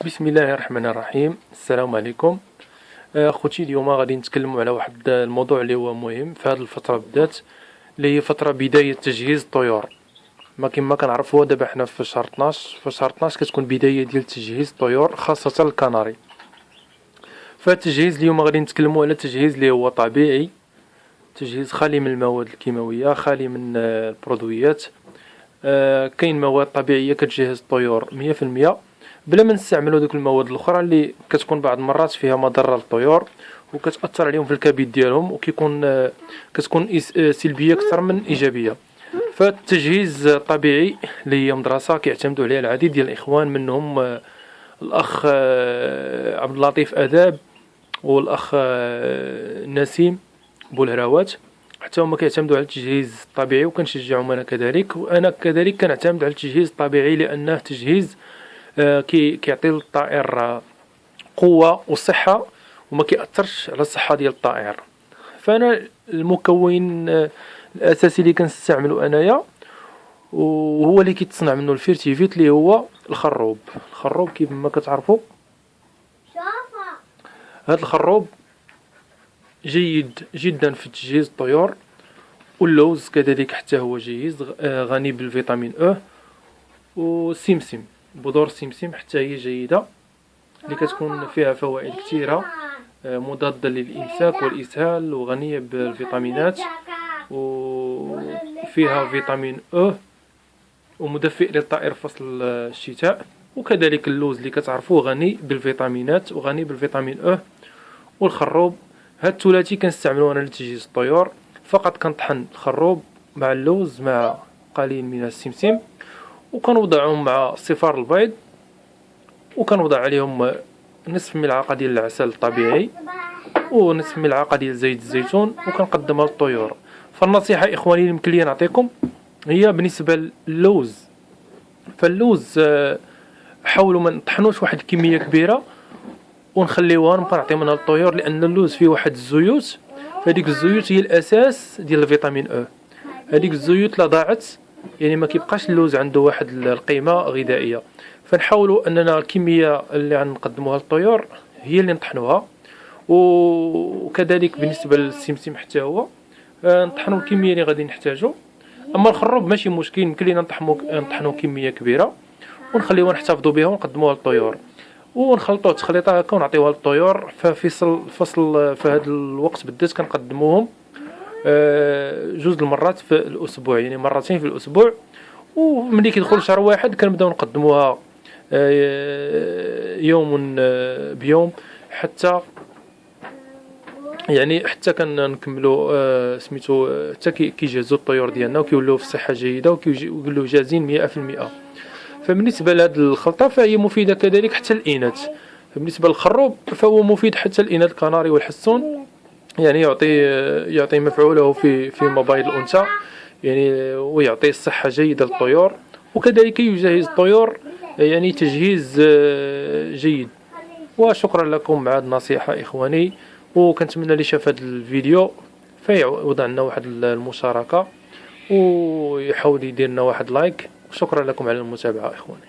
بسم الله الرحمن الرحيم. السلام عليكم. خوتي، اليوم غادي نتكلموا على واحد الموضوع اللي هو مهم في هذه الفتره بالذات، اللي هي فتره بدايه تجهيز الطيور. ما كما كنعرفوا دابا حنا في شهر 12، في شهر 12 كتكون بدايه ديال تجهيز الطيور خاصه الكناري. فالتجهيز اليوم غادي نتكلموا على تجهيز اللي هو طبيعي، تجهيز خالي من المواد الكيماويه، خالي من البرودويات. كاين مواد طبيعيه كتجهز الطيور 100% بلا ما نستعملوا دوك المواد الاخرى اللي كتكون بعض المرات فيها مضره للطيور وكتاثر عليهم في الكبد ديالهم، وكيكون كتكون سلبيه اكثر من ايجابيه. فالتجهيز الطبيعي اللي هي مدرسه كيعتمدوا عليها العديد ديال الاخوان، منهم الاخ عبد اللطيف اداب، والاخ نسيم بولهراوات. حتى هما كيعتمدوا على التجهيز الطبيعي وكنشجعهم انا كذلك، وانا كذلك كنعتمد على التجهيز الطبيعي لانه تجهيز كيعطي للطائر قوه وصحه وما كيأثرش على الصحه ديال الطائر. فانا المكون الاساسي اللي كنستعملو انايا وهو اللي كيتصنع منه الفيرتيفيت، اللي هو الخروب. الخروب كيف ما كتعرفوا، هذا الخروب جيد جدا في تجهيز الطيور. واللوز كذلك حتى هو جيد، غني بالفيتامين او. والسمسم، بذور السمسم حتى هي جيدة، اللي كتكون فيها فوائد كثيرة، مضادة للإمساك والإسهال، وغنية بالفيتامينات، وفيها فيتامين او، ومدفئ للطائر فصل الشتاء. وكذلك اللوز اللي كتعرفوه غني بالفيتامينات وغني بالفيتامين او. والخروب، هاد الثلاثي كنستعملوه انا لتجهيز الطيور. فقط كنطحن الخروب مع اللوز مع قليل من السمسم، وكنوضعهم مع صفار البيض، وكنوضع عليهم نصف ملعقه ديال العسل الطبيعي ونصف ملعقه ديال زيت الزيتون، وكنقدمها للطيور. فالنصيحه اخواني اللي يمكن لي نعطيكم هي بالنسبه للوز. فاللوز حاولوا ما نطحنوش واحد الكميه كبيره ونخليوها نبقى نعطي منها للطيور، لان اللوز فيه واحد الزيوت، فهاديك الزيوت هي الاساس ديال الفيتامين او. هذيك الزيوت لا ضاعت يعني ما كيبقاش اللوز عنده واحد القيمه غذائيه. فنحاولوا اننا الكميه اللي غنقدموها للطيور هي اللي نطحنوها. وكذلك بالنسبه للسمسم حتى هو نطحنوا الكميه اللي غادي نحتاجو. اما الخروب ماشي مشكل، يمكن لينا نطحنوا كميه كبيره ونخليوها نحتفظوا بها ونقدموها للطيور، ونخلطوا تخليطه هكا ونعطيوها للطيور. فصل في هذا الوقت بالذات كنقدموهم جوج المرات في الاسبوع، يعني مرتين في الاسبوع. وملي كيدخل شهر واحد كنبداو نقدموها يوم بيوم، حتى يعني حتى كنكملوا سميتو حتى كيجهزوا الطيور ديالنا وكيولوا في صحه جيده وكيولوا جاهزين 100%. فبالنسبه لهذه الخلطه فهي مفيده كذلك حتى الاناث. فبالنسبه للخروب فهو مفيد حتى الاناث الكناري والحسون، يعني يعطي مفعوله في مبايض الانثى، يعني ويعطي الصحه جيده للطيور. وكذلك يجهز الطيور يعني تجهيز جيد. وشكرا لكم مع هذه النصيحه اخواني، وكنتمنى اللي شاف هذا الفيديو فيوضع لنا واحد المشاركه ويحاول يدير لنا واحد لايك. شكرا لكم على المتابعه اخواني.